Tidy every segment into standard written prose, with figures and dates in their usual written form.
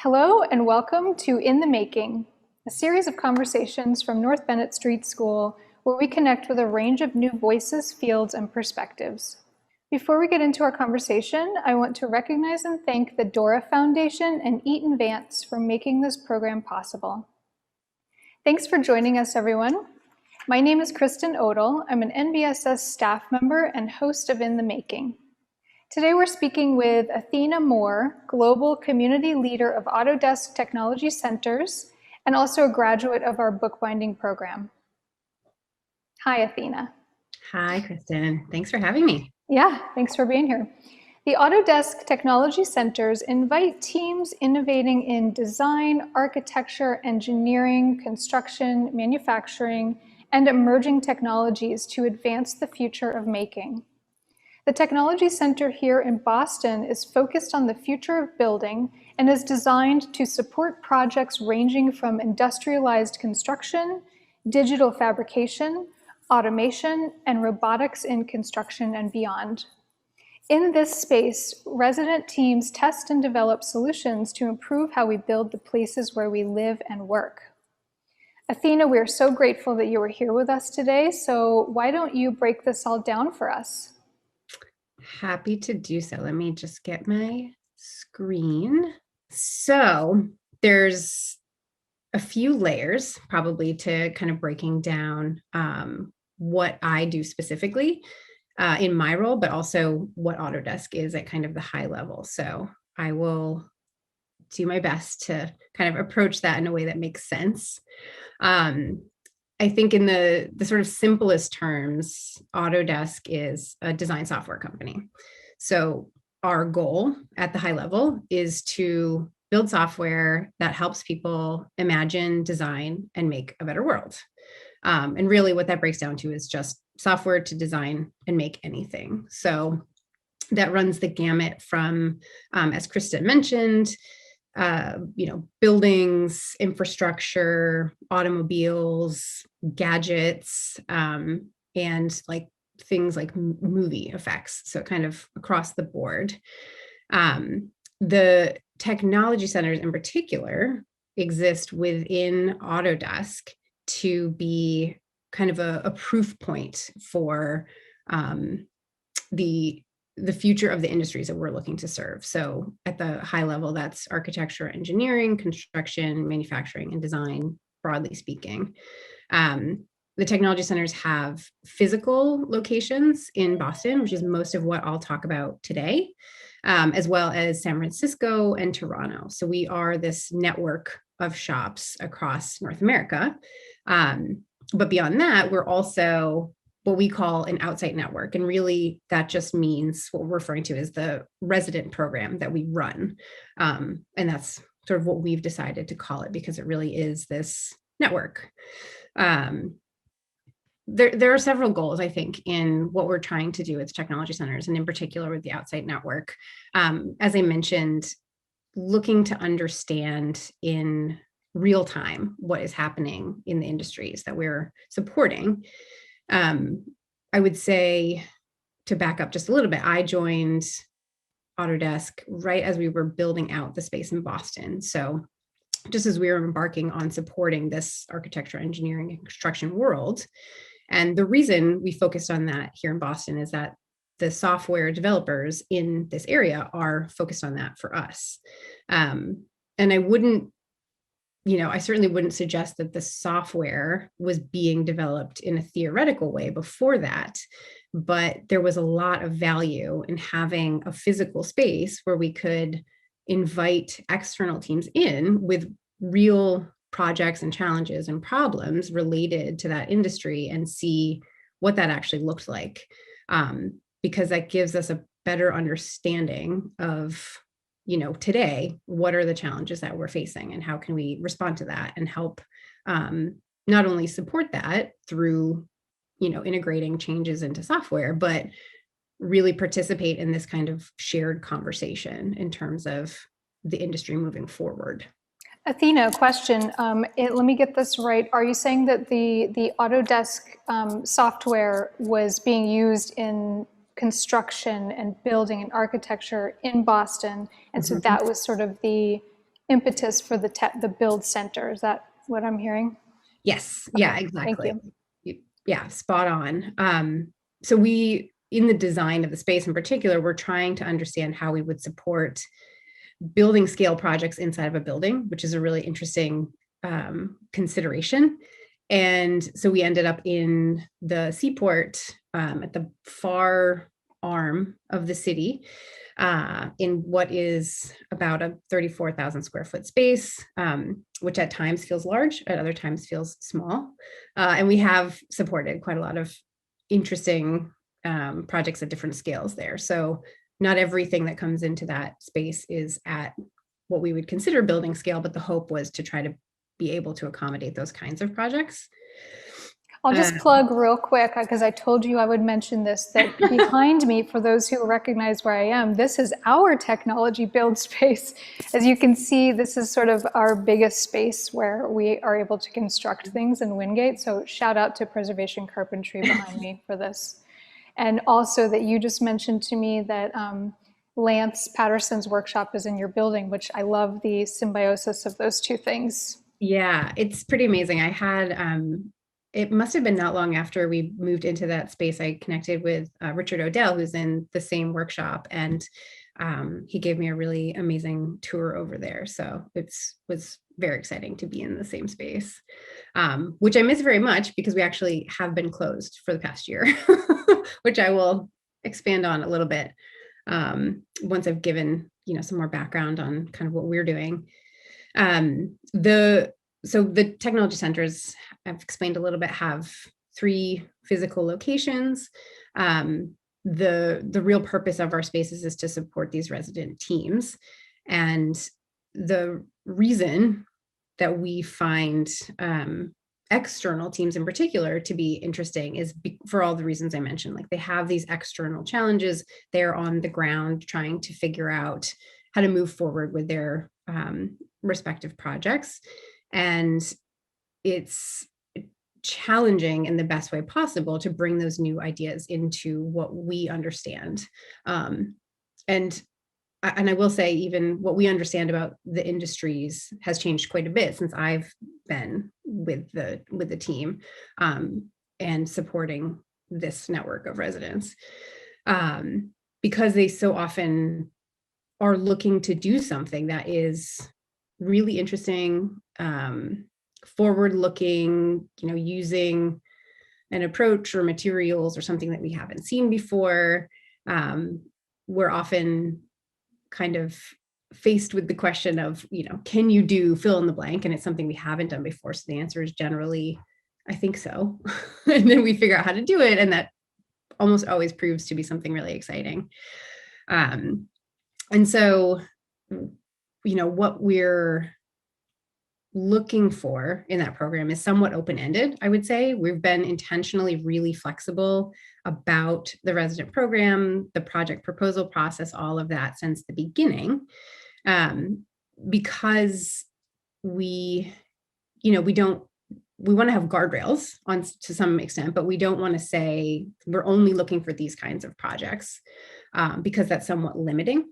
Hello and welcome to In the Making, a series of conversations from North Bennett Street School where we connect with a range of new voices, fields, and perspectives. Before we get into our conversation, I want to recognize and thank the Dora Foundation and Eaton Vance for making this program possible. Thanks for joining us, everyone. My name is Kristen Odle. I'm an NBSS staff member and host of In the Making. Today we're speaking with Athena Moore, Global Community Leader of Autodesk Technology Centers, and also a graduate of our bookbinding program. Hi, Athena. Hi, Kristen. Thanks for having me. Yeah, thanks for being here. The Autodesk Technology Centers invite teams innovating in design, architecture, engineering, construction, manufacturing, and emerging technologies to advance the future of making. The Technology Center here in Boston is focused on the future of building and is designed to support projects ranging from industrialized construction, digital fabrication, automation, and robotics in construction and beyond. In this space, resident teams test and develop solutions to improve how we build the places where we live and work. Athena, we're so grateful that you were here with us today, so why don't you break this all down for us? Happy to do so. Let me just get my screen. So there's a few layers probably to kind of breaking down what I do specifically in my role, but also what Autodesk is at kind of the high level. So I will do my best to kind of approach that in a way that makes sense. I think in the sort of simplest terms, Autodesk is a design software company. So our goal at the high level is to build software that helps people imagine, design, and make a better world. And really what that breaks down to is just software to design and make anything. So that runs the gamut from, as Kristen mentioned, buildings, infrastructure, automobiles, gadgets, and like things like movie effects. So kind of across the board. The technology centers in particular exist within Autodesk to be kind of a proof point for the future of the industries that we're looking to serve. So at the high level, that's architecture, engineering, construction, manufacturing, and design, broadly speaking. The technology centers have physical locations in Boston, which is most of what I'll talk about today, as well as San Francisco and Toronto. So we are this network of shops across North America. But beyond that, we're also what we call an outside network. And really that just means what we're referring to as the resident program that we run. And that's sort of what we've decided to call it because it really is this network. There are several goals, I think, in what we're trying to do with technology centers, and in particular with the outside network. As I mentioned, looking to understand in real time what is happening in the industries that we're supporting. I would say, to back up just a little bit, I joined Autodesk right as we were building out the space in Boston. So just as we were embarking on supporting this architecture, engineering, and construction world. And the reason we focused on that here in Boston is that the software developers in this area are focused on that for us. And I certainly wouldn't suggest that the software was being developed in a theoretical way before that, but there was a lot of value in having a physical space where we could invite external teams in with real projects and challenges and problems related to that industry and see what that actually looked like, because that gives us a better understanding of today, what are the challenges that we're facing and how can we respond to that and help not only support that through, integrating changes into software, but really participate in this kind of shared conversation in terms of the industry moving forward. Athena, question. Let me get this right. Are you saying that the Autodesk software was being used in construction and building and architecture in Boston, and so that was sort of the impetus for the build center. Is that what I'm hearing? Yes. Okay, Yeah, thank exactly. you. Yeah, spot on. So we, in the design of the space in particular, we're trying to understand how we would support building scale projects inside of a building, which is a really interesting consideration. And so we ended up in the seaport at the far arm of the city, in what is about a 34,000 square foot space, which at times feels large, at other times feels small. And we have supported quite a lot of interesting projects at different scales there. So not everything that comes into that space is at what we would consider building scale, but the hope was to try to be able to accommodate those kinds of projects. I'll just plug real quick, because I told you I would mention this, that behind me, for those who recognize where I am, this is our technology build space. As you can see, this is sort of our biggest space where we are able to construct things in Wingate. So shout out to Preservation Carpentry behind me for this. And also that you just mentioned to me that Lance Patterson's workshop is in your building, which I love the symbiosis of those two things. Yeah, it's pretty amazing. I had, it must have been not long after we moved into that space, I connected with Richard Odle, who's in the same workshop, and he gave me a really amazing tour over there. So it was very exciting to be in the same space, which I miss very much because we actually have been closed for the past year, which I will expand on a little bit once I've given, some more background on kind of what we're doing. So the technology centers, I've explained a little bit, have 3 physical locations. The real purpose of our spaces is to support these resident teams. And the reason that we find external teams in particular to be interesting is for all the reasons I mentioned. Like, they have these external challenges. They're on the ground trying to figure out how to move forward with their respective projects. And it's challenging in the best way possible to bring those new ideas into what we understand. And I will say, even what we understand about the industries has changed quite a bit since I've been with the team and supporting this network of residents, because they so often are looking to do something that is really interesting, forward-looking, using an approach or materials or something that we haven't seen before. We're often kind of faced with the question of, can you do fill in the blank? And it's something we haven't done before. So the answer is generally, I think so. And then we figure out how to do it. And that almost always proves to be something really exciting. And so, what we're looking for in that program is somewhat open-ended, I would say. We've been intentionally really flexible about the resident program, the project proposal process, all of that since the beginning, because we want to have guardrails on to some extent, but we don't want to say we're only looking for these kinds of projects, because that's somewhat limiting.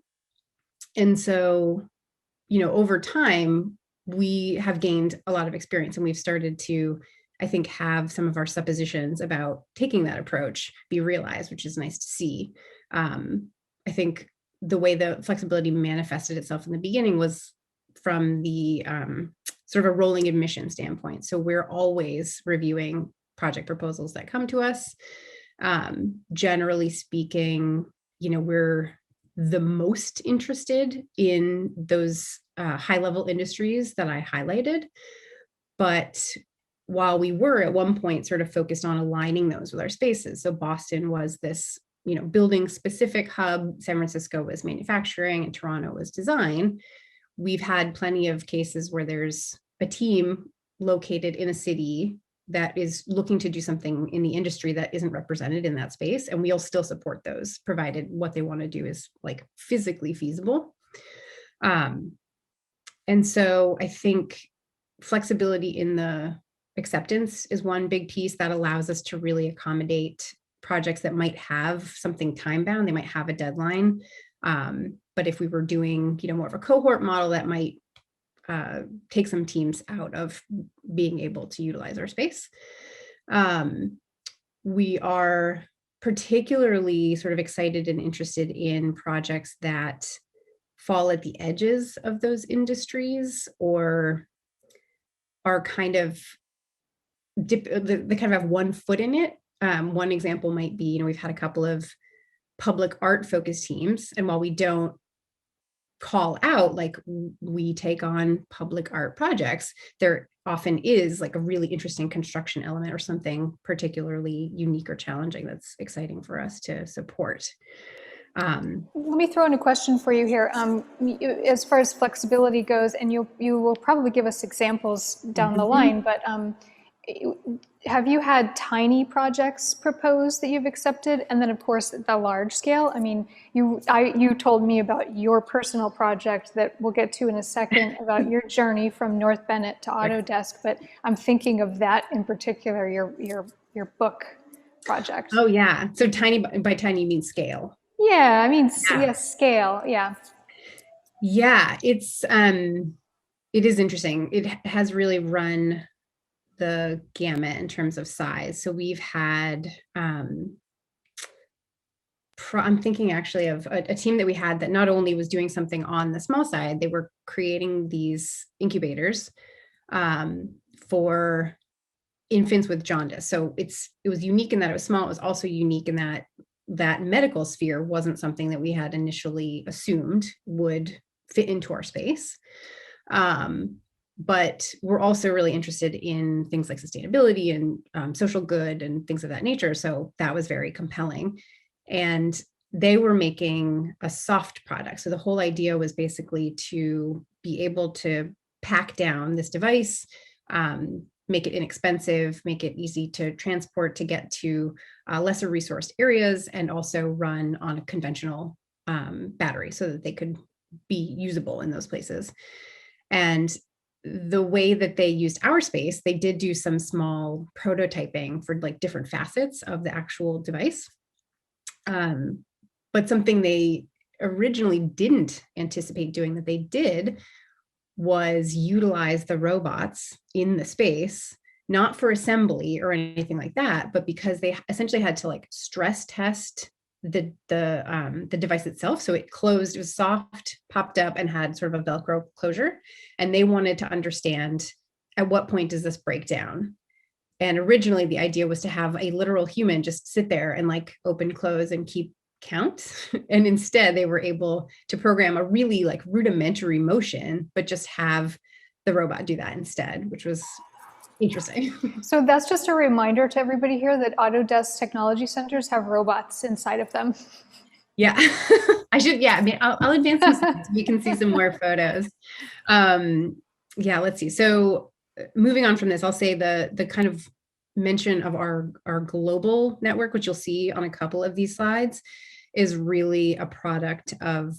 And so, over time, we have gained a lot of experience, and we've started to, I think, have some of our suppositions about taking that approach be realized, which is nice to see. I think the way the flexibility manifested itself in the beginning was from the sort of a rolling admission standpoint. So we're always reviewing project proposals that come to us. Generally speaking, we're the most interested in those high-level industries that I highlighted. But while we were at one point sort of focused on aligning those with our spaces, so Boston was this, building specific hub, San Francisco was manufacturing, and Toronto was design, we've had plenty of cases where there's a team located in a city that is looking to do something in the industry that isn't represented in that space. And we'll still support those, provided what they want to do is like physically feasible. And so I think flexibility in the acceptance is one big piece that allows us to really accommodate projects that might have something time bound. They might have a deadline. But if we were doing, more of a cohort model, that might take some teams out of being able to utilize our space. We are particularly sort of excited and interested in projects that fall at the edges of those industries or are kind of they kind of have one foot in it. One example might be, we've had a couple of public art focused teams, and while we don't call out like we take on public art projects, there often is like a really interesting construction element or something particularly unique or challenging that's exciting for us to support. Let me throw in a question for you here. As far as flexibility goes, and you will probably give us examples down the line, but have you had tiny projects proposed that you've accepted? And then of course, the large scale? I mean, you told me about your personal project that we'll get to in a second about your journey from North Bennett to Autodesk, but I'm thinking of that in particular, your book project. Oh yeah. So tiny, by tiny you mean scale. Yeah, I mean, yes, scale, yeah. Yeah, it is interesting. It has really run the gamut in terms of size. So we've had, I'm thinking actually of a team that we had that not only was doing something on the small side, they were creating these incubators for infants with jaundice. So it was unique in that it was small. It was also unique in that medical sphere wasn't something that we had initially assumed would fit into our space. But we're also really interested in things like sustainability and social good and things of that nature. So that was very compelling. And they were making a soft product. So the whole idea was basically to be able to pack down this device, make it inexpensive, make it easy to transport to get to lesser resourced areas, and also run on a conventional battery so that they could be usable in those places. And the way that they used our space, they did do some small prototyping for like different facets of the actual device. But something they originally didn't anticipate doing that they did was utilize the robots in the space, not for assembly or anything like that, but because they essentially had to like stress test the device itself. So it closed, it was soft, popped up, and had sort of a Velcro closure. And they wanted to understand at what point does this break down? And originally the idea was to have a literal human just sit there and like open, close, and keep count. And instead they were able to program a really like rudimentary motion, but just have the robot do that instead, which was interesting. So that's just a reminder to everybody here that Autodesk Technology Centers have robots inside of them. Yeah, I should. Yeah, I mean, I'll advance some slides so we can see some more photos. Yeah, let's see. So moving on from this, I'll say the kind of mention of our global network, which you'll see on a couple of these slides, is really a product of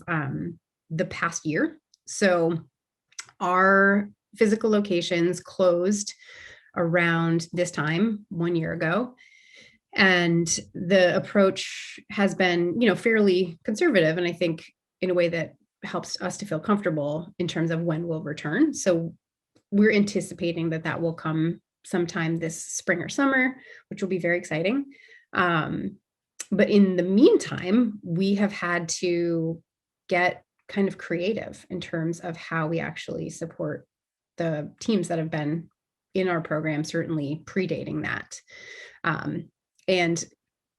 the past year. So our physical locations closed around this time 1 year ago. And the approach has been, fairly conservative. And I think in a way that helps us to feel comfortable in terms of when we'll return. So we're anticipating that will come sometime this spring or summer, which will be very exciting. But in the meantime, we have had to get kind of creative in terms of how we actually support the teams that have been in our program, certainly predating that. And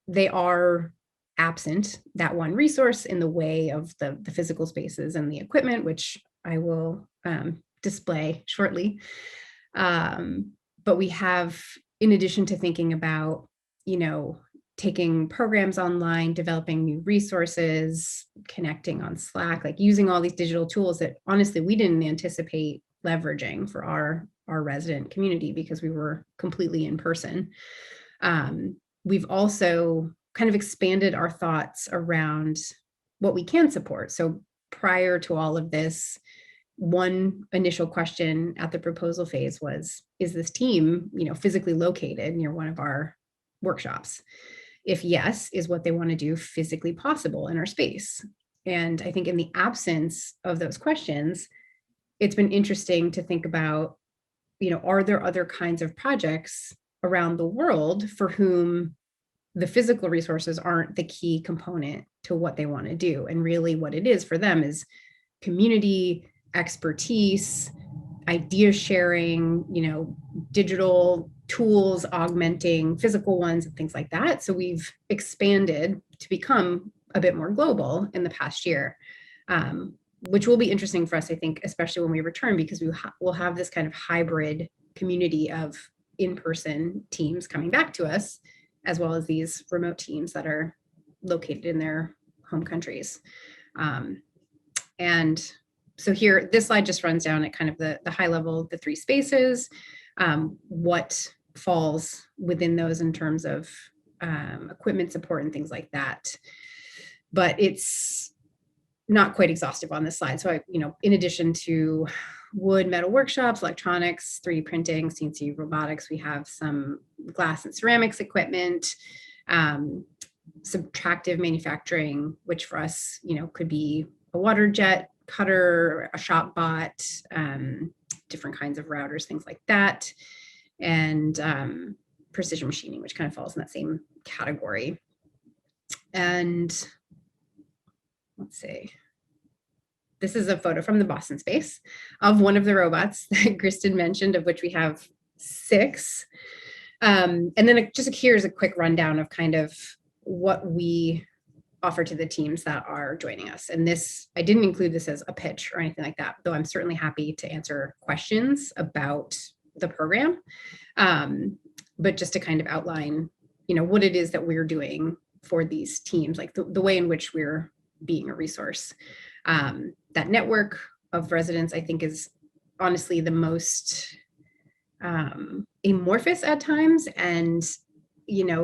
they are absent that one resource in the way of the physical spaces and the equipment, which I will display shortly. But we have, in addition to thinking about, taking programs online, developing new resources, connecting on Slack, like using all these digital tools that honestly we didn't anticipate leveraging for our resident community because we were completely in person. We've also kind of expanded our thoughts around what we can support. So prior to all of this, one initial question at the proposal phase was, is this team, physically located near one of our workshops? If yes, is what they want to do physically possible in our space? And I think in the absence of those questions, it's been interesting to think about, are there other kinds of projects around the world for whom the physical resources aren't the key component to what they want to do? And really what it is for them is community, expertise, idea sharing, digital tools augmenting physical ones and things like that. So we've expanded to become a bit more global in the past year, which will be interesting for us, I think, especially when we return, because we'll have this kind of hybrid community of in-person teams coming back to us, as well as these remote teams that are located in their home countries. And so here, this slide just runs down at kind of the high level, the three spaces, what falls within those in terms of equipment support and things like that. But it's not quite exhaustive on this slide. So in addition to wood, metal workshops, electronics, 3D printing, CNC robotics, we have some glass and ceramics equipment, subtractive manufacturing, which for us, could be a water jet cutter, a shop bot, different kinds of routers, things like that, and precision machining, which kind of falls in that same category. And let's see. This is a photo from the Boston space of one of the robots that Kristen mentioned, of which we have 6. And then here's a quick rundown of kind of what we offer to the teams that are joining us. And this, I didn't include this as a pitch or anything like that, though I'm certainly happy to answer questions about the program. But just to kind of outline, what it is that we're doing for these teams, like the way in which we're being a resource. That network of residents, I think, is honestly the most amorphous at times, and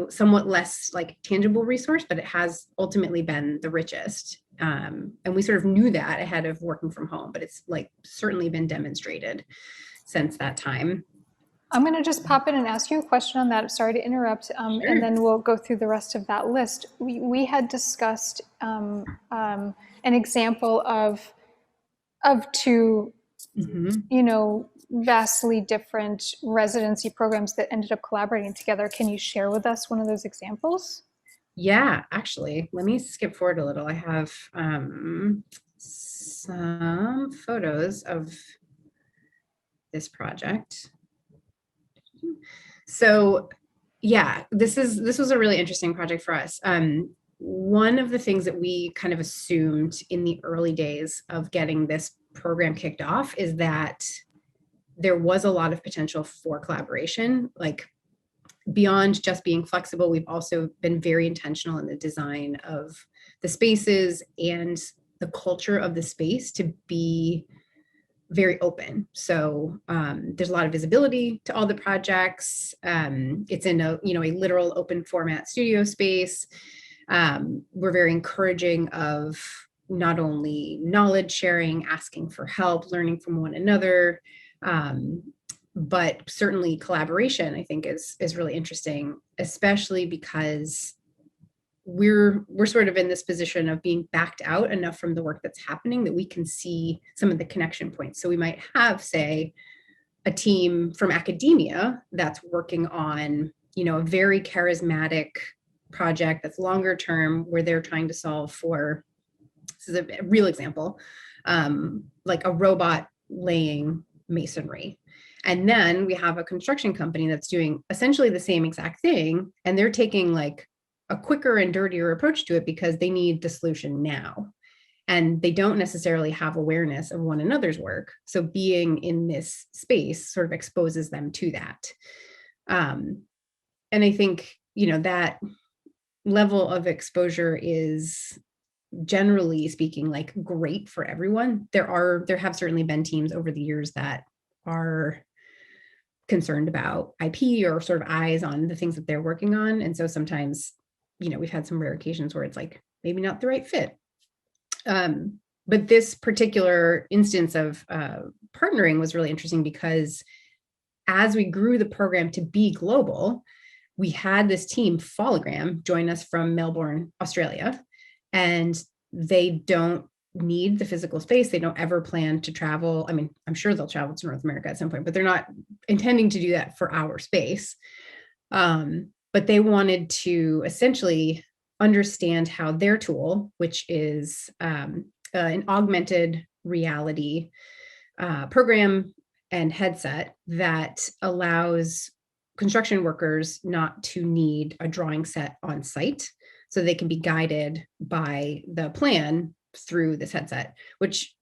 somewhat less like tangible resource, but it has ultimately been the richest. And we sort of knew that ahead of working from home, but it's like certainly been demonstrated since that time. I'm going to just pop in and ask you a question on that. Sorry to interrupt, Sure. and then we'll go through the rest of that list. We had discussed an example of 2, vastly different residency programs that ended up collaborating together. Can you share with us one of those examples? Yeah, actually, let me skip forward a little. I have some photos of this project. So yeah, this was a really interesting project for us. One of the things that we kind of assumed in the early days of getting this program kicked off is that there was a lot of potential for collaboration. Like beyond just being flexible, we've also been very intentional in the design of the spaces and the culture of the space to be very open. So there's a lot of visibility to all the projects. It's in a literal open format studio space. We're very encouraging of not only knowledge sharing, asking for help, learning from one another, but certainly collaboration, I think, is really interesting, especially because we're sort of in this position of being backed out enough from the work that's happening that we can see some of the connection points. So we might have, say, a team from academia that's working on, a very charismatic project that's longer term, where they're trying to solve for, this is a real example, like a robot laying masonry. And then we have a construction company that's doing essentially the same exact thing, and they're taking like a quicker and dirtier approach to it because they need the solution now. And they don't necessarily have awareness of one another's work. So being in this space sort of exposes them to that. And I think, that level of exposure is, generally speaking, like great for everyone. There have certainly been teams over the years that are concerned about IP or sort of eyes on the things that they're working on. And so sometimes, we've had some rare occasions where it's like maybe not the right fit. But this particular instance of partnering was really interesting because as we grew the program to be global, we had this team, Foligram, join us from Melbourne, Australia, and they don't need the physical space. They don't ever plan to travel. I mean, I'm sure they'll travel to North America at some point, but they're not intending to do that for our space. But they wanted to essentially understand how their tool, which is an augmented reality program and headset that allows construction workers not to need a drawing set on site, so they can be guided by the plan through this headset, which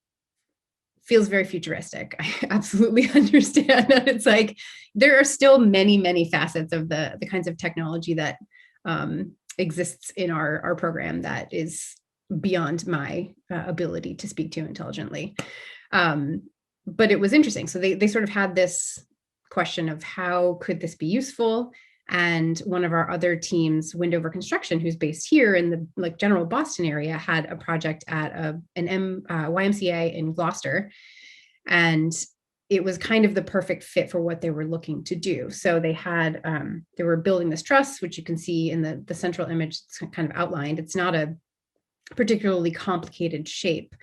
feels very futuristic. I absolutely understand that. It's like there are still many, many facets of the kinds of technology that exists in our program that is beyond my ability to speak to intelligently. But it was interesting. So they sort of had this question of how could this be useful? And one of our other teams, Windover Construction, who's based here in the like general Boston area, had a project at an YMCA in Gloucester. And it was kind of the perfect fit for what they were looking to do. So they had, they were building this truss, which you can see in the central image, it's kind of outlined. It's not a particularly complicated shape,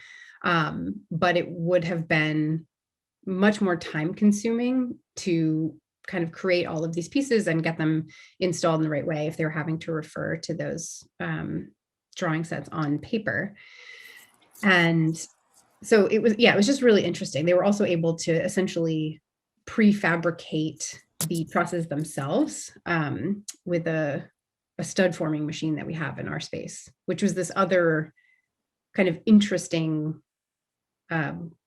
but it would have been much more time consuming to kind of create all of these pieces and get them installed in the right way if they were having to refer to those drawing sets on paper. And so it was just really interesting. They were also able to essentially prefabricate the trusses themselves with a stud forming machine that we have in our space, which was this other kind of interesting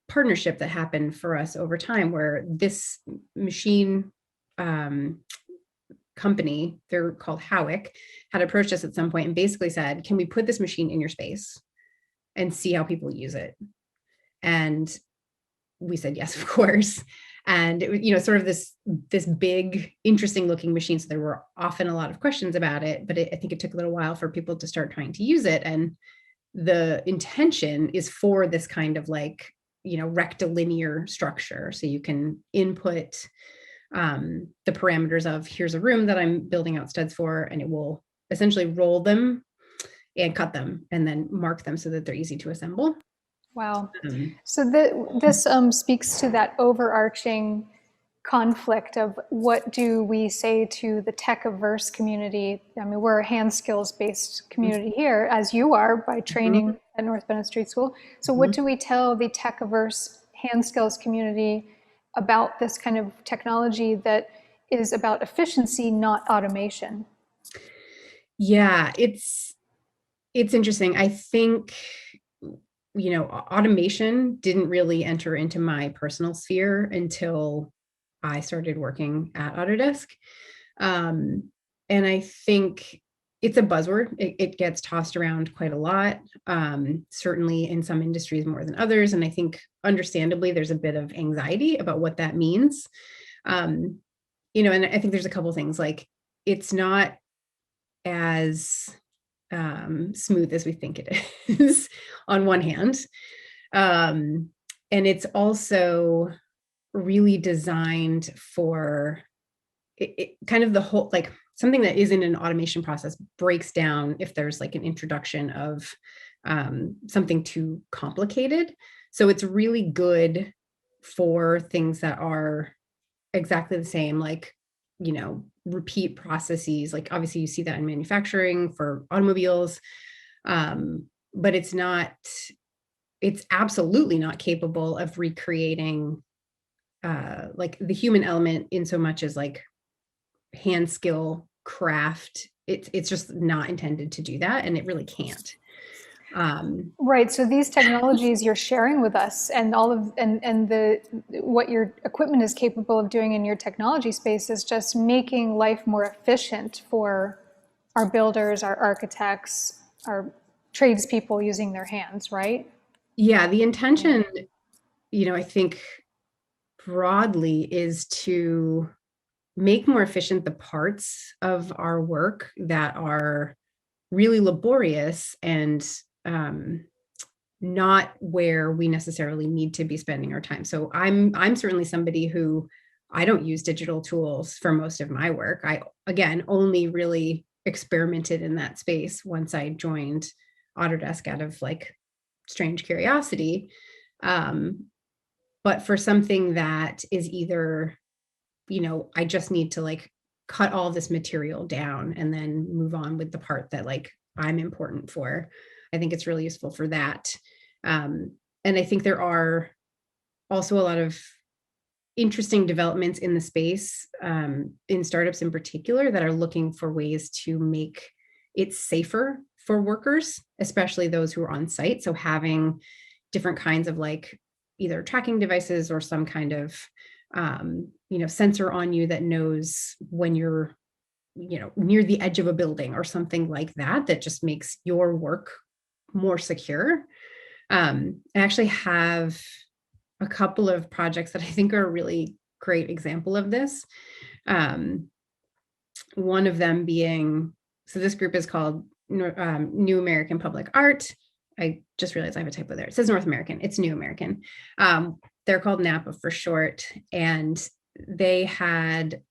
partnership that happened for us over time, where this machine company, they're called Howick, had approached us at some point and basically said, can we put this machine in your space and see how people use it? And we said, yes, of course. And it was, sort of this big, interesting looking machine. So there were often a lot of questions about it, but I think it took a little while for people to start trying to use it. And the intention is for this kind of like, rectilinear structure. So you can input the parameters of here's a room that I'm building out studs for, and it will essentially roll them and cut them and then mark them so that they're easy to assemble. Wow. So this speaks to that overarching conflict of what do we say to the tech-averse community? I mean, we're a hand skills-based community here, as you are by training at North Bennett Street School. So what do we tell the tech-averse hand skills community about this kind of technology that is about efficiency, not automation? Yeah, it's interesting. I think automation didn't really enter into my personal sphere until I started working at Autodesk. And I think it's a buzzword. It gets tossed around quite a lot, certainly in some industries more than others. And I think understandably, there's a bit of anxiety about what that means. And I think there's a couple of things, like it's not as smooth as we think it is on one hand. And it's also really designed for it kind of the whole, like something that isn't an automation process breaks down if there's like an introduction of something too complicated. So it's really good for things that are exactly the same, like, repeat processes. Like obviously you see that in manufacturing for automobiles, but it's absolutely not capable of recreating like the human element in so much as like hand skill, craft. It's just not intended to do that, and it really can't. Right. So these technologies you're sharing with us, and all of the what your equipment is capable of doing in your technology space is just making life more efficient for our builders, our architects, our tradespeople using their hands, right? Yeah, the intention, I think broadly is to make more efficient the parts of our work that are really laborious and not where we necessarily need to be spending our time. So I'm certainly somebody who, I don't use digital tools for most of my work. I, again, only really experimented in that space once I joined Autodesk out of like strange curiosity. But for something that is either, I just need to like cut all this material down and then move on with the part that like I'm important for, I think it's really useful for that. And I think there are also a lot of interesting developments in the space, in startups in particular, that are looking for ways to make it safer for workers, especially those who are on site. So having different kinds of like either tracking devices or some kind of sensor on you that knows when you're near the edge of a building or something like that, that just makes your work more secure. I actually have a couple of projects that I think are a really great example of this. One of them being, so this group is called New American Public Art. I just realized I have a typo there. It says North American. It's New American. They're called NAPA for short. And they had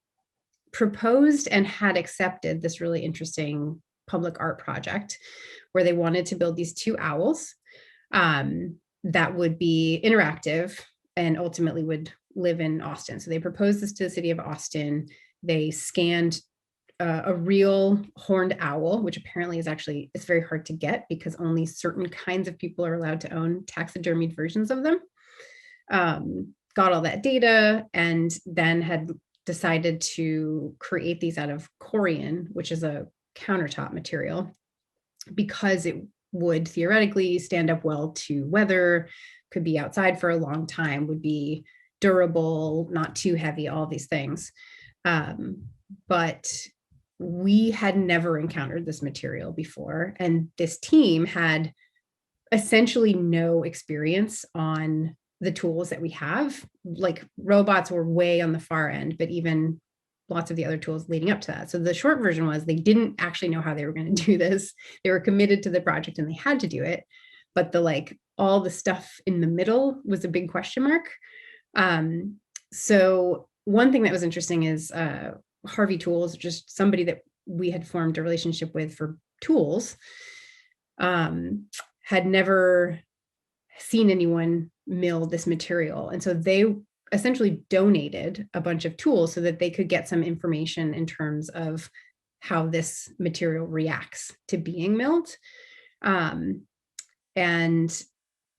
proposed and had accepted this really interesting public art project where they wanted to build these 2 owls that would be interactive and ultimately would live in Austin. So they proposed this to the city of Austin. They scanned a real horned owl, which apparently it's very hard to get because only certain kinds of people are allowed to own taxidermied versions of them. Got all that data and then had decided to create these out of corian, which is a countertop material, because it would theoretically stand up well to weather, could be outside for a long time, would be durable, not too heavy, all these things. But we had never encountered this material before. And this team had essentially no experience on the tools that we have. Like robots were way on the far end, but even lots of the other tools leading up to that. So the short version was they didn't actually know how they were going to do this. They were committed to the project and they had to do it. But all the stuff in the middle was a big question mark. So one thing that was interesting is Harvey Tools, just somebody that we had formed a relationship with for tools, had never seen anyone mill this material. And so they essentially donated a bunch of tools so that they could get some information in terms of how this material reacts to being milled. And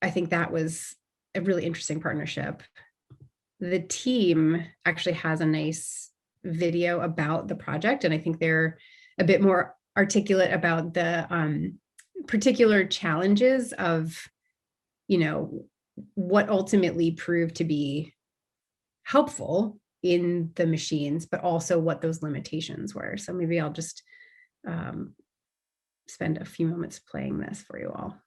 I think that was a really interesting partnership. The team actually has a nice video about the project, and I think they're a bit more articulate about the particular challenges of, what ultimately proved to be helpful in the machines, but also what those limitations were. So maybe I'll just spend a few moments playing this for you all.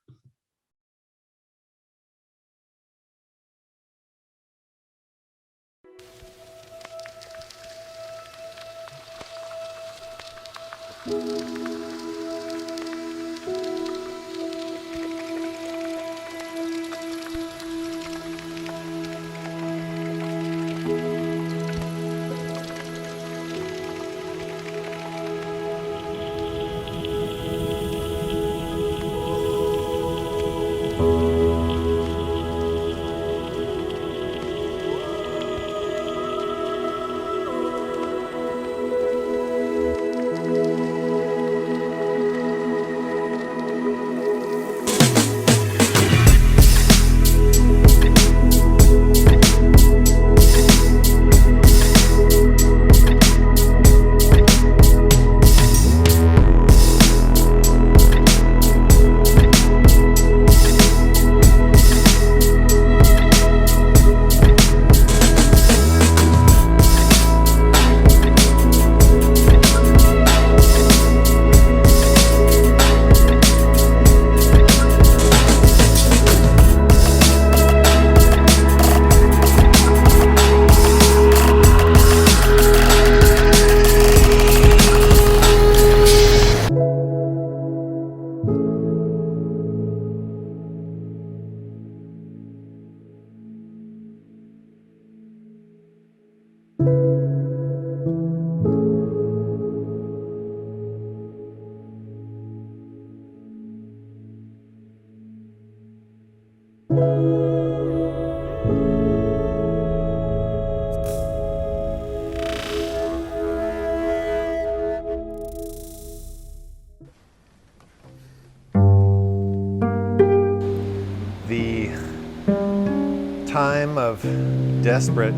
of desperate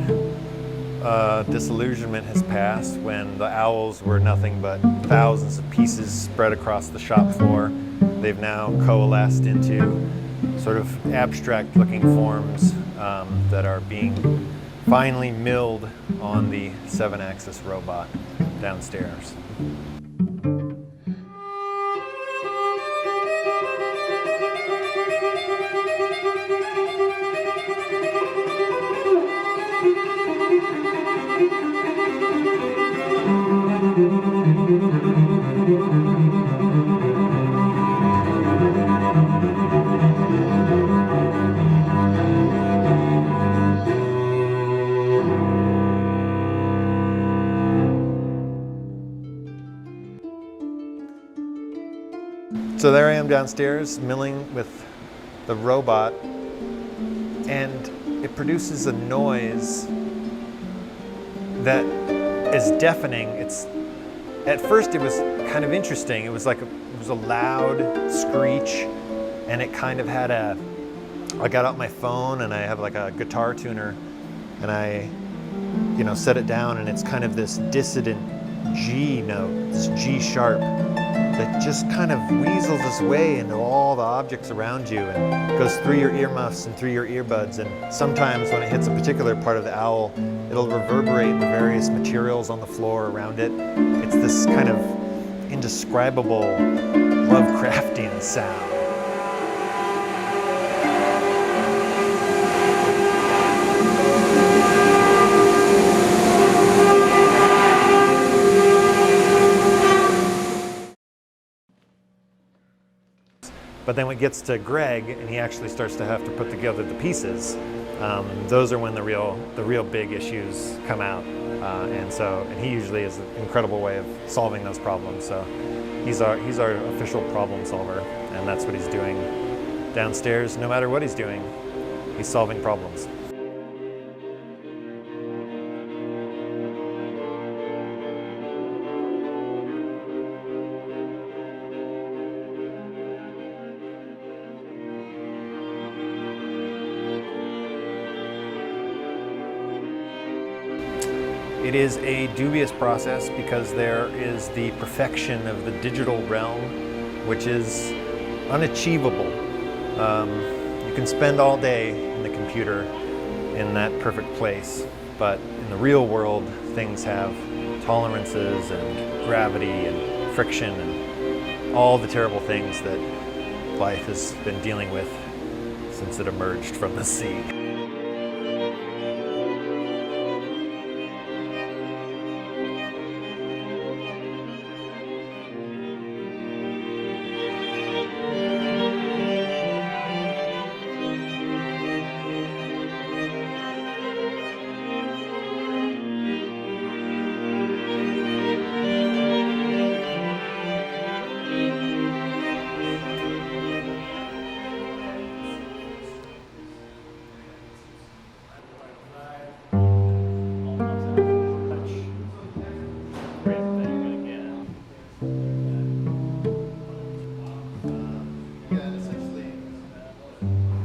disillusionment has passed when the owls were nothing but thousands of pieces spread across the shop floor. They've now coalesced into sort of abstract looking forms that are being finally milled on the 7-axis robot downstairs. So there I am downstairs milling with the robot, and it produces a noise that is deafening. At first it was kind of interesting. It was a loud screech, and it kind of had I got out my phone and I have like a guitar tuner, and I set it down, and it's kind of this dissonant G note, this G sharp, that just kind of weasels its way into all the objects around you and goes through your earmuffs and through your earbuds. And sometimes when it hits a particular part of the owl, it'll reverberate the various materials on the floor around it. It's this kind of indescribable Lovecraftian sound. But then when it gets to Greg and he actually starts to have to put together the pieces, those are when the real big issues come out. And he usually is an incredible way of solving those problems. So he's our official problem solver, and that's what he's doing downstairs. No matter what he's doing, he's solving problems. It is a dubious process because there is the perfection of the digital realm, which is unachievable. You can spend all day in the computer in that perfect place, but in the real world, things have tolerances and gravity and friction and all the terrible things that life has been dealing with since it emerged from the sea.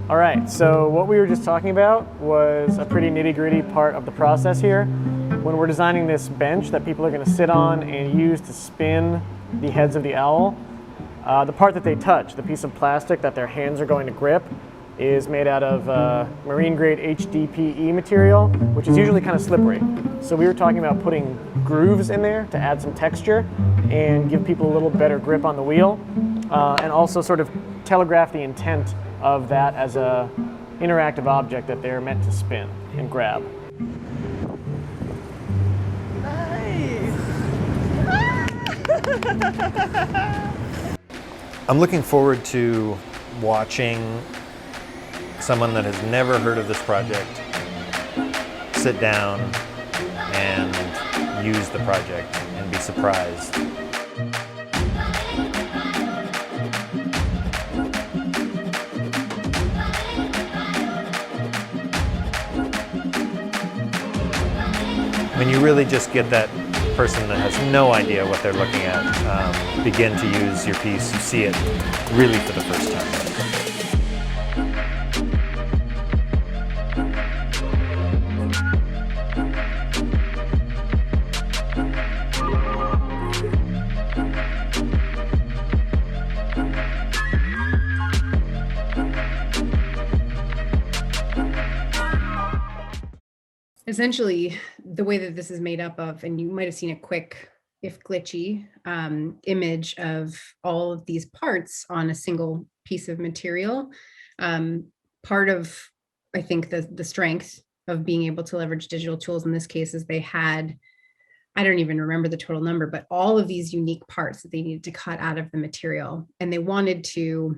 All right, so what we were just talking about was a pretty nitty-gritty part of the process here. When we're designing this bench that people are going to sit on and use to spin the heads of the owl, the part that they touch, the piece of plastic that their hands are going to grip, is made out of marine-grade HDPE material, which is usually kind of slippery. So we were talking about putting grooves in there to add some texture and give people a little better grip on the wheel, and also sort of telegraph the intent of that as a interactive object that they're meant to spin and grab. I'm looking forward to watching someone that has never heard of this project sit down and use the project and be surprised. When you really just get that person that has no idea what they're looking at begin to use your piece, you see it really for the first time. essentially the way that this is made up of, and you might have seen a quick, if glitchy, image of all of these parts on a single piece of material. Part of, I think, the strength of being able to leverage digital tools in this case is they had, I don't even remember the total number, but all of these unique parts that they needed to cut out of the material, and they wanted to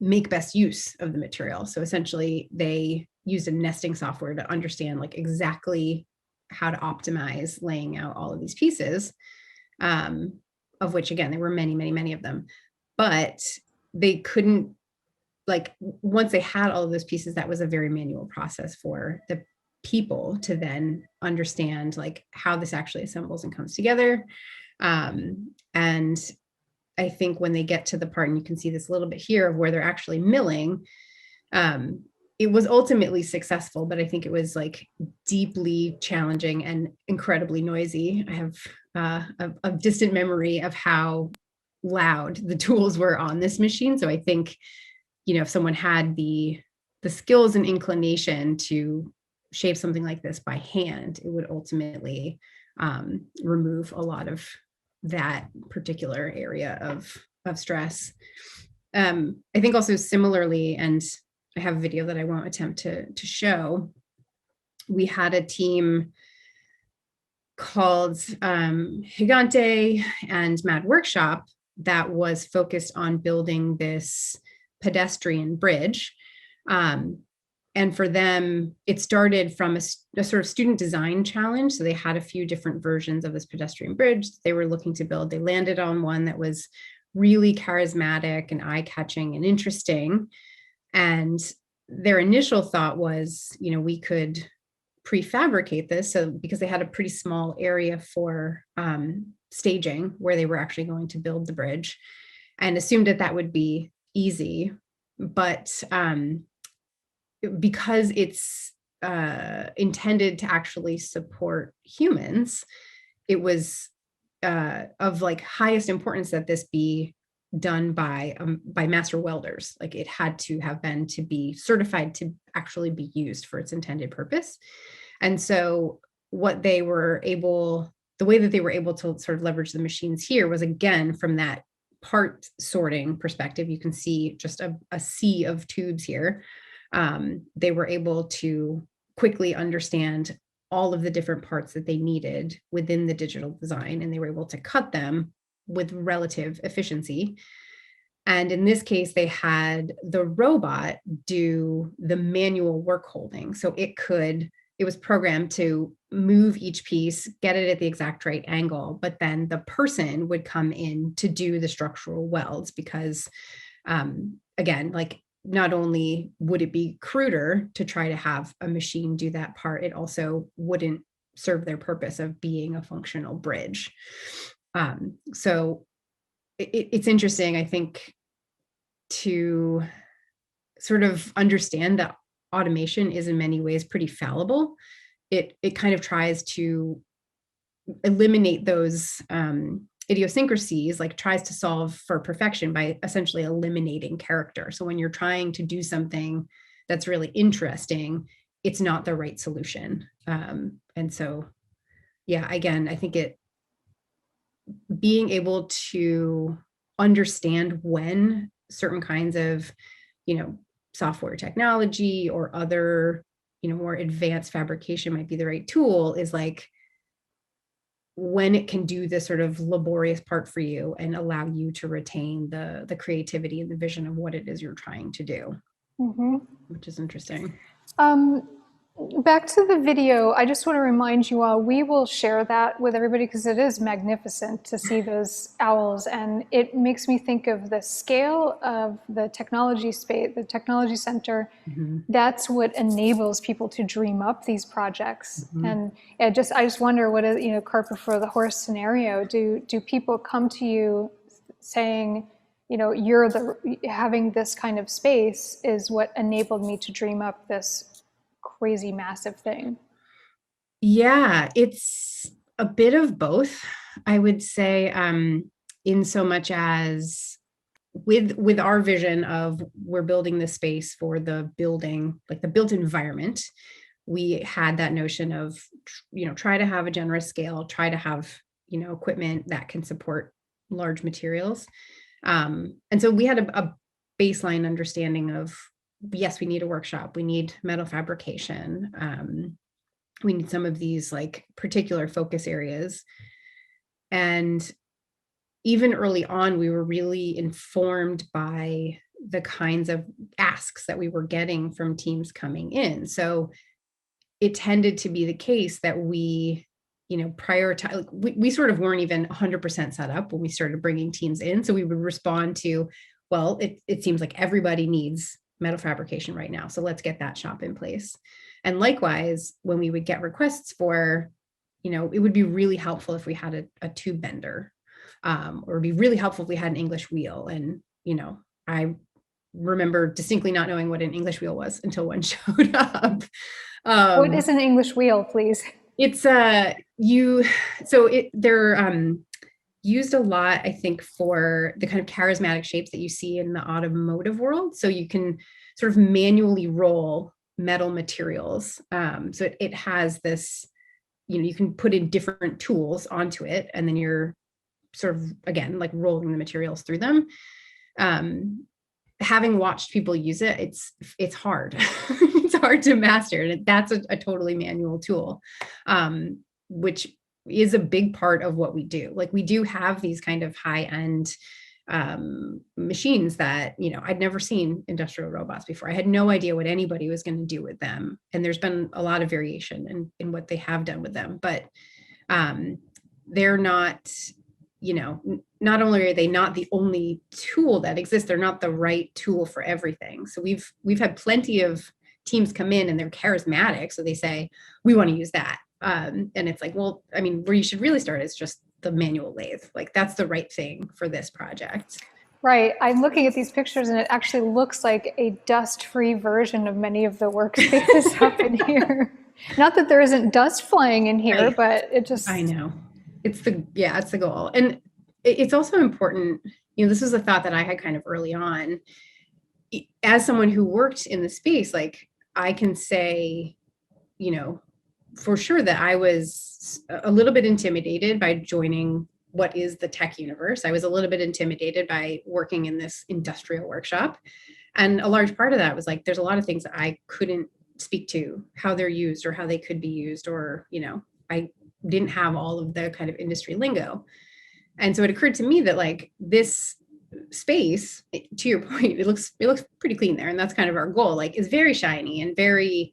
make best use of the material. So essentially they used a nesting software to understand like exactly how to optimize laying out all of these pieces, of which again, there were many, many, many of them, but they couldn't, like, once they had all of those pieces, that was a very manual process for the people to then understand like how this actually assembles and comes together. And I think when they get to the part, and you can see this a little bit here, of where they're actually milling, it was ultimately successful, but I think it was like deeply challenging and incredibly noisy. I have a distant memory of how loud the tools were on this machine. So I think, if someone had the skills and inclination to shape something like this by hand, it would ultimately remove a lot of that particular area of stress. I think also similarly, and I have a video that I won't attempt to show, we had a team called Gigante and Mad Workshop that was focused on building this pedestrian bridge. And for them, it started from a sort of student design challenge. So they had a few different versions of this pedestrian bridge they were looking to build. They landed on one that was really charismatic and eye-catching and interesting. And their initial thought was, we could prefabricate this. So because they had a pretty small area for staging where they were actually going to build the bridge, and assumed that would be easy. But because it's intended to actually support humans, it was of like highest importance that this be done by master welders. Like it had to have been to be certified to actually be used for its intended purpose. And so the way that they were able to sort of leverage the machines here was, again, from that part sorting perspective. You can see just a sea of tubes here. They were able to quickly understand all of the different parts that they needed within the digital design, and they were able to cut them with relative efficiency. And in this case, they had the robot do the manual work holding. So it was programmed to move each piece, get it at the exact right angle, but then the person would come in to do the structural welds because, again, like, not only would it be cruder to try to have a machine do that part, it also wouldn't serve their purpose of being a functional bridge. So it's interesting, I think, to sort of understand that automation is in many ways pretty fallible. It kind of tries to eliminate those idiosyncrasies, like tries to solve for perfection by essentially eliminating character. So when you're trying to do something that's really interesting, it's not the right solution. And so, yeah, again, I think being able to understand when certain kinds of, software technology or other, more advanced fabrication might be the right tool is like when it can do this sort of laborious part for you and allow you to retain the creativity and the vision of what it is you're trying to do, which is interesting. Back to the video, I just want to remind you all, we will share that with everybody because it is magnificent to see those owls, and it makes me think of the scale of the technology space, the technology center. That's what enables people to dream up these projects. And I just wonder, what is, cart before the horse scenario? Do people come to you saying, having this kind of space is what enabled me to dream up this crazy massive thing? Yeah, it's a bit of both, I would say, in so much as with our vision of we're building this space for the building, like the built environment, we had that notion of, try to have a generous scale, try to have, equipment that can support large materials. And so we had a baseline understanding of, yes, we need a workshop, we need metal fabrication, we need some of these like particular focus areas. And even early on, we were really informed by the kinds of asks that we were getting from teams coming in. So it tended to be the case that we, prioritize, like we sort of weren't even 100% set up when we started bringing teams in. So we would respond to, well, it seems like everybody needs metal fabrication right now, so let's get that shop in place. And likewise, when we would get requests for, it would be really helpful if we had a tube bender, or it'd be really helpful if we had an English wheel. And, I remember distinctly not knowing what an English wheel was until one showed up. What is an English wheel, please? It's they're used a lot, I think, for the kind of charismatic shapes that you see in the automotive world. So you can sort of manually roll metal materials. So it has this, you can put in different tools onto it, and then you're sort of, again, like rolling the materials through them. Having watched people use it, it's hard. It's hard to master. And that's a totally manual tool, which is a big part of what we do. Like we do have these kind of high-end machines that, I'd never seen industrial robots before. I had no idea what anybody was going to do with them. And there's been a lot of variation in what they have done with them, but they're not, not only are they not the only tool that exists, they're not the right tool for everything. So we've had plenty of teams come in and they're charismatic. So they say, we want to use that. And it's like, well, I mean, where you should really start is just the manual lathe. Like that's the right thing for this project. Right. I'm looking at these pictures and it actually looks like a dust-free version of many of the workspaces up in here. Not that there isn't dust flying in here, but it just... I know. It's the goal. And it's also important, this is a thought that I had kind of early on. As someone who worked in the space, like I can say, for sure that I was a little bit intimidated by joining what is the tech universe. I was a little bit intimidated by working in this industrial workshop. And a large part of that was like, there's a lot of things that I couldn't speak to, how they're used or how they could be used, or, I didn't have all of the kind of industry lingo. And so it occurred to me that like this space, to your point, it looks pretty clean there. And that's kind of our goal, like is very shiny and very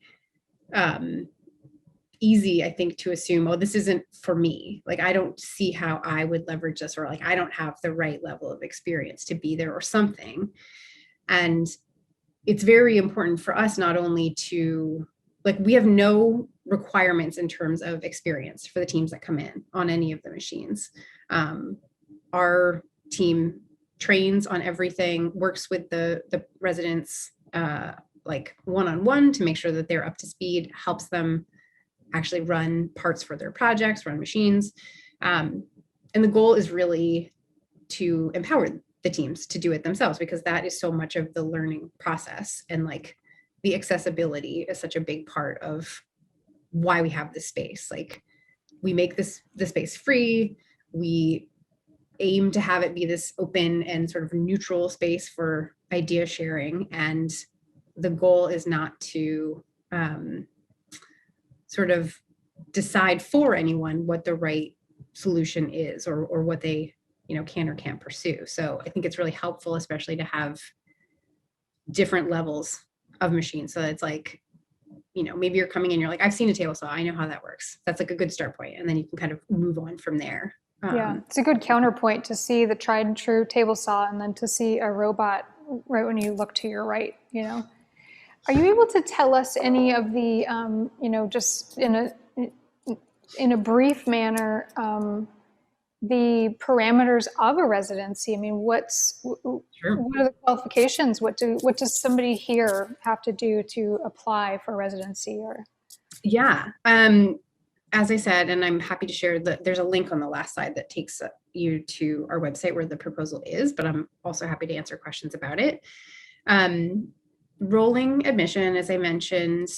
easy, I think, to assume, oh, this isn't for me. Like, I don't see how I would leverage this, or like, I don't have the right level of experience to be there or something. And it's very important for us not only to, like, we have no requirements in terms of experience for the teams that come in on any of the machines. Our team trains on everything, works with the residents like one-on-one to make sure that they're up to speed, helps them actually run parts for their projects, run machines. And the goal is really to empower the teams to do it themselves, because that is so much of the learning process. And like the accessibility is such a big part of why we have this space. Like we make the space free. We aim to have it be this open and sort of neutral space for idea sharing. And the goal is not to sort of decide for anyone what the right solution is, or what they, can or can't pursue. So I think it's really helpful, especially to have different levels of machines. So it's like, maybe you're coming in, you're like, I've seen a table saw, I know how that works. That's like a good start point. And then you can kind of move on from there. Yeah, it's a good counterpoint to see the tried and true table saw and then to see a robot right when you look to your right, Are you able to tell us any of the, just in a brief manner, the parameters of a residency? I mean, Sure. What are the qualifications? What does somebody here have to do to apply for residency? Or yeah, as I said, and I'm happy to share that there's a link on the last slide that takes you to our website where the proposal is, but I'm also happy to answer questions about it. Rolling admission, as I mentioned,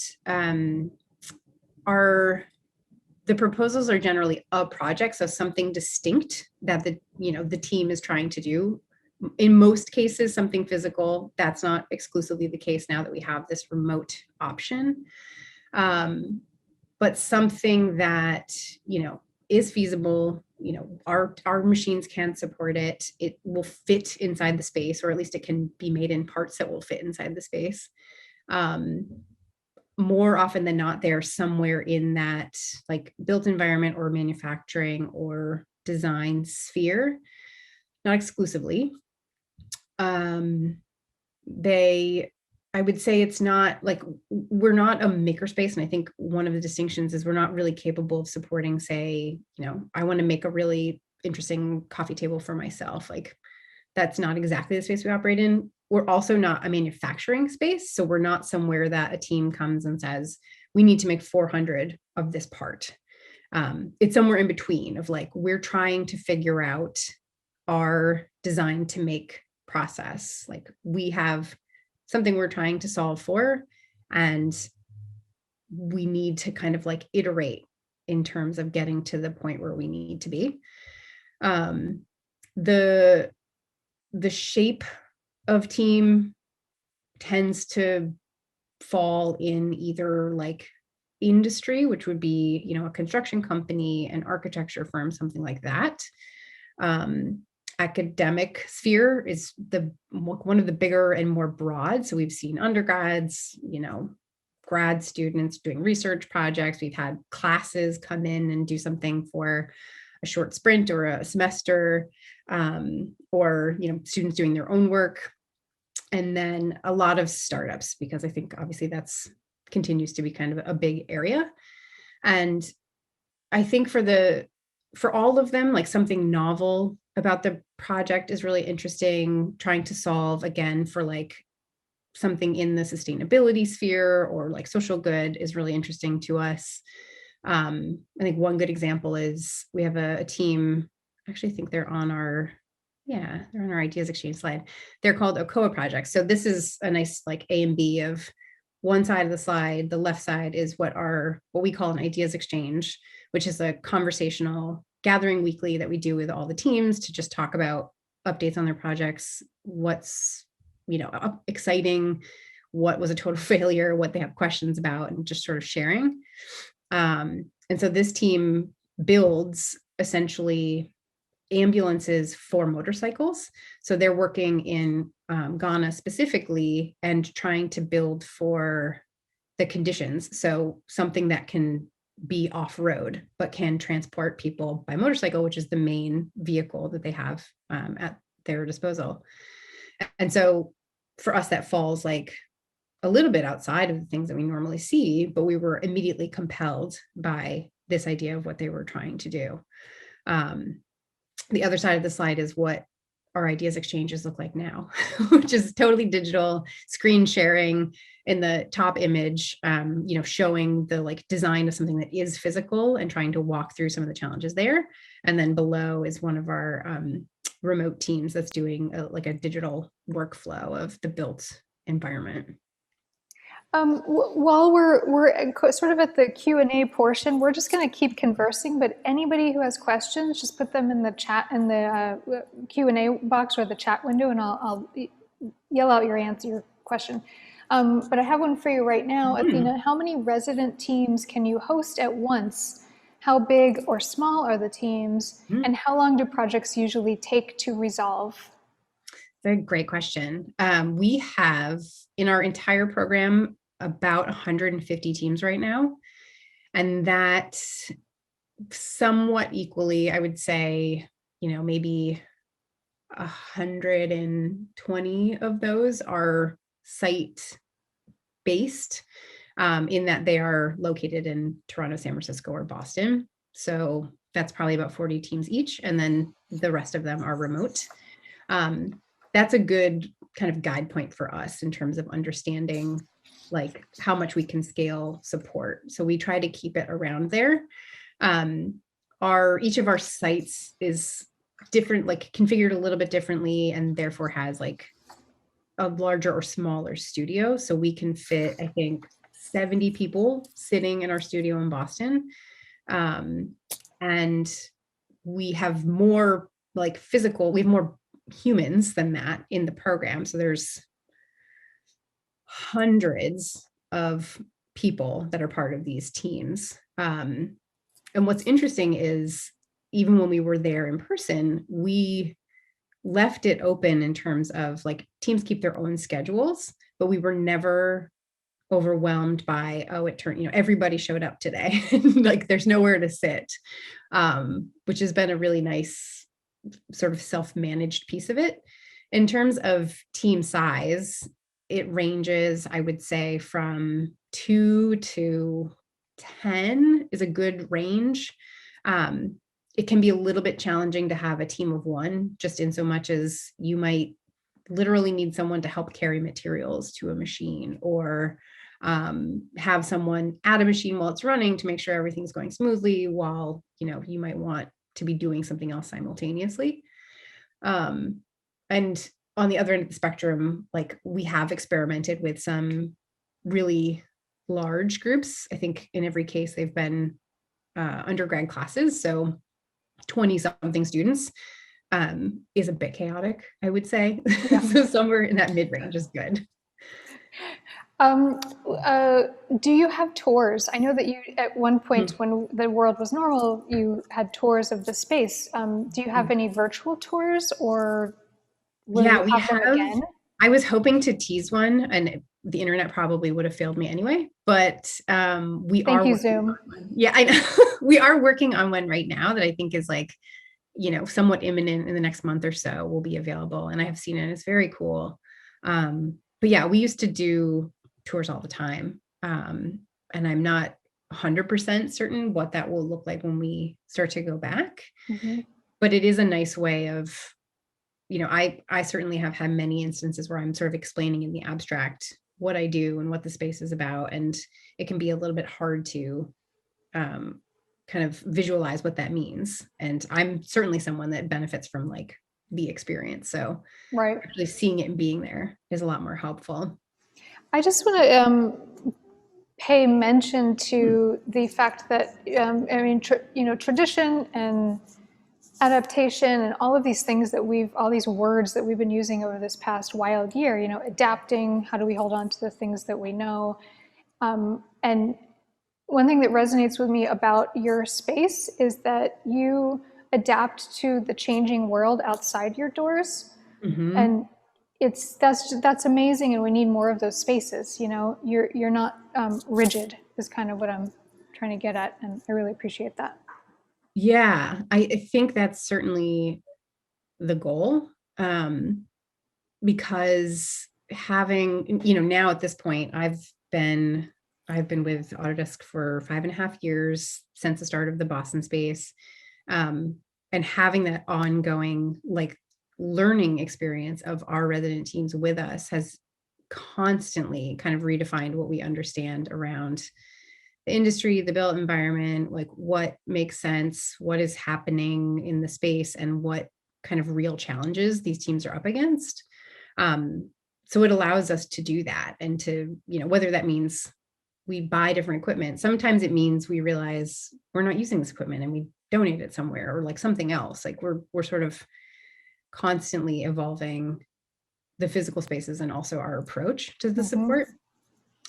the proposals are generally a project, so something distinct that the team is trying to do. In most cases, something physical. That's not exclusively the case now that we have this remote option. But something that, is feasible, our machines can support it. It will fit inside the space, or at least it can be made in parts that will fit inside the space. More often than not, they're somewhere in that like built environment or manufacturing or design sphere, not exclusively. I would say it's not like, we're not a makerspace. And I think one of the distinctions is we're not really capable of supporting, say, I want to make a really interesting coffee table for myself. Like, that's not exactly the space we operate in. We're also not a manufacturing space. So we're not somewhere that a team comes and says, we need to make 400 of this part. It's somewhere in between of like, we're trying to figure out our design to make process. Like, we have something we're trying to solve for, and we need to kind of like iterate in terms of getting to the point where we need to be. The shape of team tends to fall in either like industry, which would be, a construction company, an architecture firm, something like that. Academic sphere is one of the bigger and more broad. So we've seen undergrads, grad students doing research projects. We've had classes come in and do something for a short sprint or a semester, or students doing their own work. And then a lot of startups, because I think obviously that's continues to be kind of a big area. And I think for all of them, like something novel about the project is really interesting, trying to solve again for like something in the sustainability sphere or like social good is really interesting to us. I think one good example is we have a team, actually I think they're on our ideas exchange slide. They're called OCOA projects. So this is a nice like A and B of one side of the slide. The left side is what we call an ideas exchange, which is a conversational gathering weekly that we do with all the teams to just talk about updates on their projects, what's exciting, what was a total failure, what they have questions about, and just sort of sharing. And so this team builds essentially ambulances for motorcycles. So they're working in Ghana specifically and trying to build for the conditions. So something that can be off-road, but can transport people by motorcycle, which is the main vehicle that they have at their disposal. And so for us, that falls like a little bit outside of the things that we normally see, but we were immediately compelled by this idea of what they were trying to do. The other side of the slide is what our ideas exchanges look like now, which is totally digital, screen sharing. In the top image, showing the like design of something that is physical and trying to walk through some of the challenges there. And then below is one of our remote teams that's doing a digital workflow of the built environment. While we're sort of at the Q&A portion, we're just going to keep conversing, but anybody who has questions, just put them in the chat, in the Q&A box or the chat window, and I'll yell out your question. But I have one for you right now, Athena. How many resident teams can you host at once? How big or small are the teams? And how long do projects usually take to resolve? That's a great question. We have in our entire program about 150 teams right now. And that somewhat equally, I would say, maybe 120 of those are site-based, in that they are located in Toronto, San Francisco, or Boston. So that's probably about 40 teams each. And then the rest of them are remote. That's a good kind of guide point for us in terms of understanding like how much we can scale support. So we try to keep it around there. Each of our sites is different, like configured a little bit differently, and therefore has like a larger or smaller studio. So we can fit, I think, 70 people sitting in our studio in Boston. And we have more like we have more humans than that in the program. So there's hundreds of people that are part of these teams. And what's interesting is even when we were there in person, we left it open in terms of like teams keep their own schedules, but we were never overwhelmed by, oh, it turned, everybody showed up today. Like there's nowhere to sit, which has been a really nice sort of self-managed piece of it. In terms of team size, it ranges, I would say, from 2 to 10 is a good range. It can be a little bit challenging to have a team of one, just in so much as you might literally need someone to help carry materials to a machine, or have someone at a machine while it's running to make sure everything's going smoothly, while you might want to be doing something else simultaneously. And on the other end of the spectrum, like we have experimented with some really large groups. I think in every case they've been undergrad classes, so 20 something students is a bit chaotic, I would say. Yeah. So somewhere in that mid-range is good. Do you have tours? I know that you, at one point when the world was normal, you had tours of the space. Do you have any virtual tours, or will you have them again? I was hoping to tease one, and the internet probably would have failed me anyway, but Thank you, Zoom. Yeah, I know. We are working on one right now that I think is like, somewhat imminent. In the next month or so will be available, and I have seen it. It's very cool. But yeah, we used to do tours all the time. And I'm not 100% certain what that will look like when we start to go back. Mm-hmm. But it is a nice way of, I certainly have had many instances where I'm sort of explaining in the abstract what I do and what the space is about. And it can be a little bit hard to kind of visualize what that means. And I'm certainly someone that benefits from like the experience. So right, actually seeing it and being there is a lot more helpful. I just want to pay mention to the fact that, tradition and adaptation and all of these things that all these words that we've been using over this past wild year, adapting, how do we hold on to the things that we know? And one thing that resonates with me about your space is that you adapt to the changing world outside your doors. Mm-hmm. And that's amazing, and we need more of those spaces. You're not rigid is kind of what I'm trying to get at, and I really appreciate that. Yeah, I think that's certainly the goal, because having, now at this point, I've been with Autodesk for 5.5 years since the start of the Boston space, and having that ongoing like learning experience of our resident teams with us has constantly kind of redefined what we understand around the industry, the built environment, like what makes sense, what is happening in the space, and what kind of real challenges these teams are up against. So it allows us to do that, and to, whether that means we buy different equipment, sometimes it means we realize we're not using this equipment and we donate it somewhere, or like something else. Like we're sort of constantly evolving the physical spaces and also our approach to the support,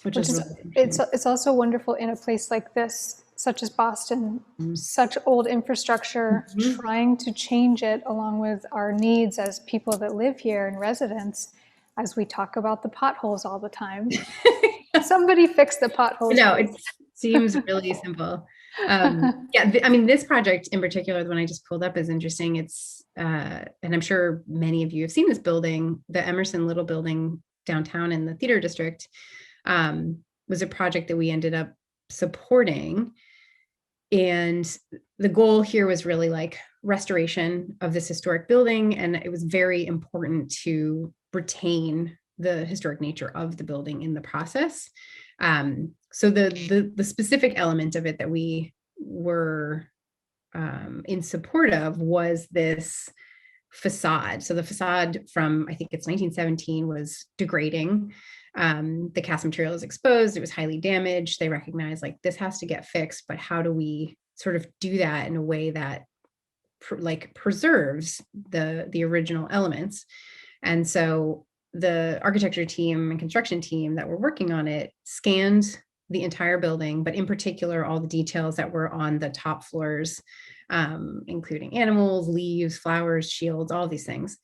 which is really it's also wonderful in a place like this, such as Boston, such old infrastructure, trying to change it along with our needs as people that live here and residents, as we talk about the potholes all the time. Somebody fix the potholes. No, it seems really simple. This project in particular, the one I just pulled up, is interesting. It's and I'm sure many of you have seen this building, the Emerson Little building downtown in the theater district, was a project that we ended up supporting. And the goal here was really like restoration of this historic building. And it was very important to retain the historic nature of the building in the process. So the specific element of it that we were in support of was this facade. So the facade from, I think it's 1917, was degrading. The cast material is exposed. It was highly damaged. They recognized like this has to get fixed, but how do we sort of do that in a way that preserves the original elements? And so the architecture team and construction team that were working on it scanned the entire building, but in particular, all the details that were on the top floors, including animals, leaves, flowers, shields, all these things,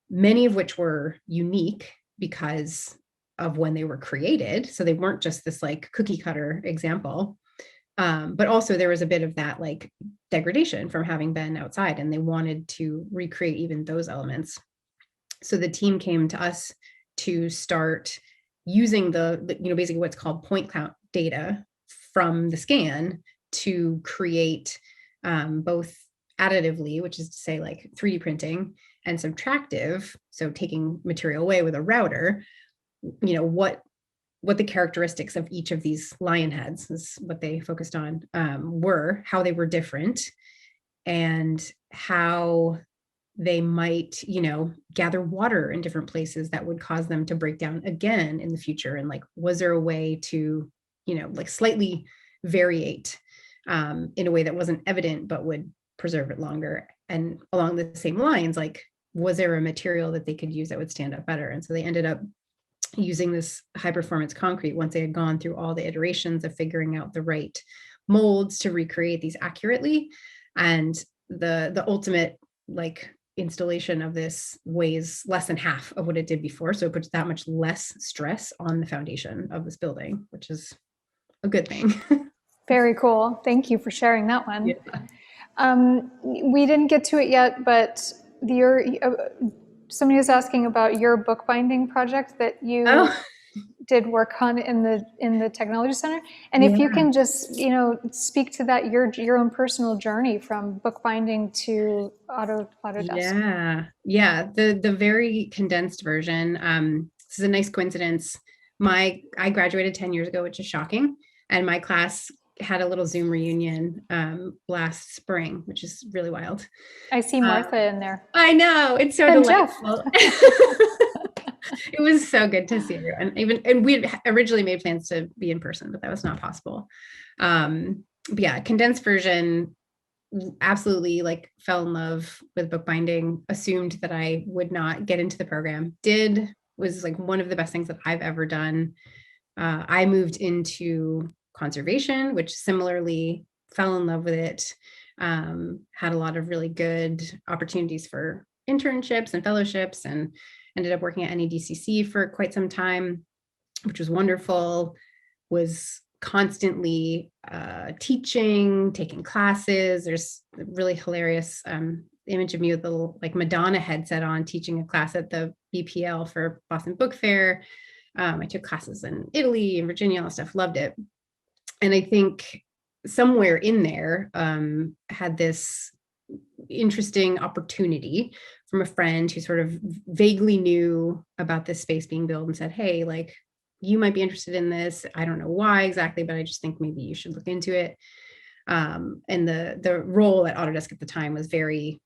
many of which were unique because of when they were created. So they weren't just this like cookie cutter example. But also there was a bit of that like degradation from having been outside, and they wanted to recreate even those elements. So the team came to us to start using basically what's called point cloud data from the scan to create both additively, which is to say like 3D printing, and subtractive, so taking material away with a router, what the characteristics of each of these lion heads is what they focused on, were, how they were different, and how they might, gather water in different places that would cause them to break down again in the future. And like, was there a way to, like slightly variate in a way that wasn't evident, but would preserve it longer? And along the same lines, like, was there a material that they could use that would stand up better? And so they ended up using this high performance concrete once they had gone through all the iterations of figuring out the right molds to recreate these accurately. And the ultimate like installation of this weighs less than half of what it did before. So it puts that much less stress on the foundation of this building, which is a good thing. Very cool. Thank you for sharing that one. Yeah. We didn't get to it yet, but somebody was asking about your bookbinding project that you did work on in the technology center, and if you can just speak to that, your own personal journey from bookbinding to Autodesk. Yeah. The very condensed version. This is a nice coincidence. I graduated 10 years ago, which is shocking, and my class had a little Zoom reunion last spring, which is really wild. I see Martha in there. I know, it's so and delightful. It was so good to see her, and we had originally made plans to be in person, but that was not possible. But yeah, condensed version. Absolutely, like fell in love with bookbinding. Assumed that I would not get into the program. Was like one of the best things that I've ever done. I moved into conservation, which similarly fell in love with it. Had a lot of really good opportunities for internships and fellowships, and ended up working at NEDCC for quite some time, which was wonderful. Was constantly teaching, taking classes. There's a really hilarious image of me with a little like Madonna headset on, teaching a class at the BPL for Boston Book Fair. I took classes in Italy and Virginia, all that stuff, loved it. And I think somewhere in there had this interesting opportunity from a friend who sort of vaguely knew about this space being built and said, hey, like, you might be interested in this. I don't know why exactly, but I just think maybe you should look into it. And the role at Autodesk at the time was very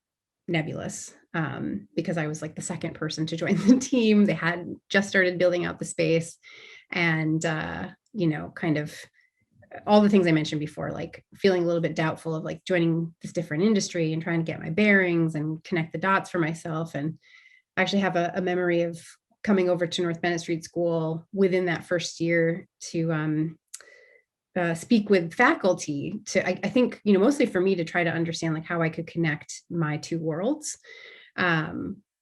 nebulous because I was like the second person to join the team. They had just started building out the space, and kind of all the things I mentioned before, like feeling a little bit doubtful of like joining this different industry and trying to get my bearings and connect the dots for myself. And I actually have a memory of coming over to North Bennett Street School within that first year to speak with faculty I think, mostly for me to try to understand like how I could connect my two worlds,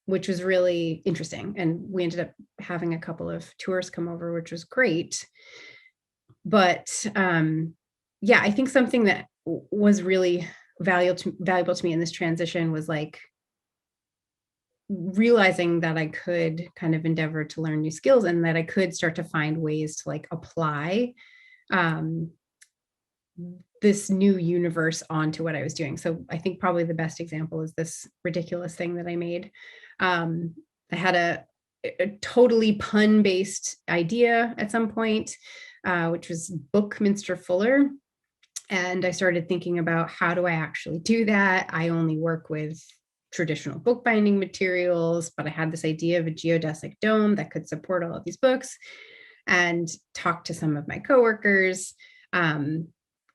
which was really interesting. And we ended up having a couple of tours come over, which was great. But I think something that was really valuable to me in this transition was like realizing that I could kind of endeavor to learn new skills, and that I could start to find ways to like apply this new universe onto what I was doing. So I think probably the best example is this ridiculous thing that I made. I had a totally pun-based idea at some point, which was Bookminster Fuller. And I started thinking about, how do I actually do that? I only work with traditional bookbinding materials, but I had this idea of a geodesic dome that could support all of these books. and talked to some of my coworkers,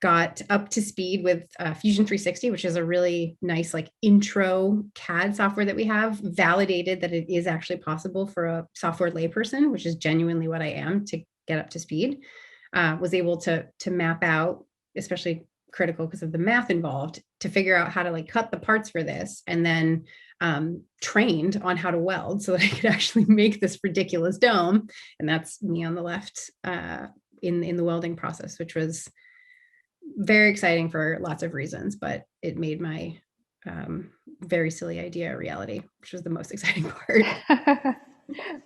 got up to speed with Fusion 360, which is a really nice like intro CAD software that we have, validated that it is actually possible for a software layperson, which is genuinely what I am, to get up to speed. Was able to map out, especially critical because of the math involved, to figure out how to like cut the parts for this, and then trained on how to weld so that I could actually make this ridiculous dome. And that's me on the left in the welding process, which was very exciting for lots of reasons, but it made my very silly idea a reality, which was the most exciting part.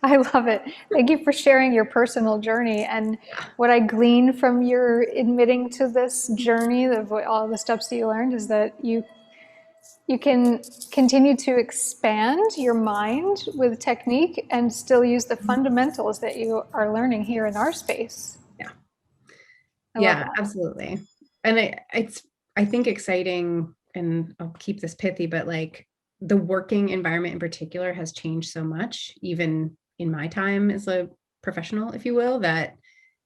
I love it. Thank you for sharing your personal journey. And what I gleaned from your admitting to this journey of all the steps that you learned is that you can continue to expand your mind with technique and still use the fundamentals that you are learning here in our space. Yeah. Yeah, absolutely. And it's, I think, exciting, and I'll keep this pithy, but like the working environment in particular has changed so much, even in my time as a professional, if you will, that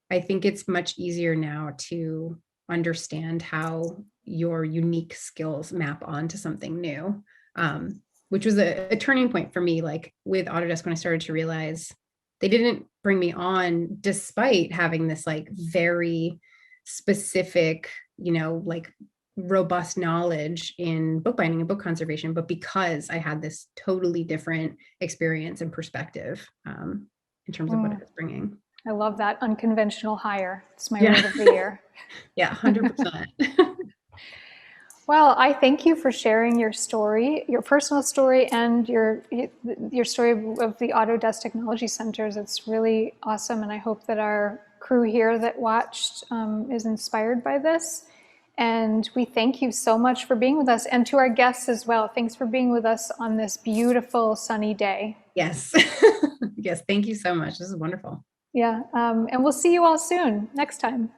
I think it's much easier now to understand how your unique skills map onto something new, which was a turning point for me, like with Autodesk, when I started to realize they didn't bring me on despite having this like very specific, like robust knowledge in bookbinding and book conservation, but because I had this totally different experience and perspective in terms of what it was bringing. I love that unconventional hire. It's my word of the year. Yeah, 100%. Well, I thank you for sharing your story, your personal story, and your story of the Autodesk Technology Centers. It's really awesome, and I hope that our crew here that watched is inspired by this. And we thank you so much for being with us, and to our guests as well. Thanks for being with us on this beautiful sunny day. Yes. Yes, thank you so much. This is wonderful. Yeah, and we'll see you all soon next time.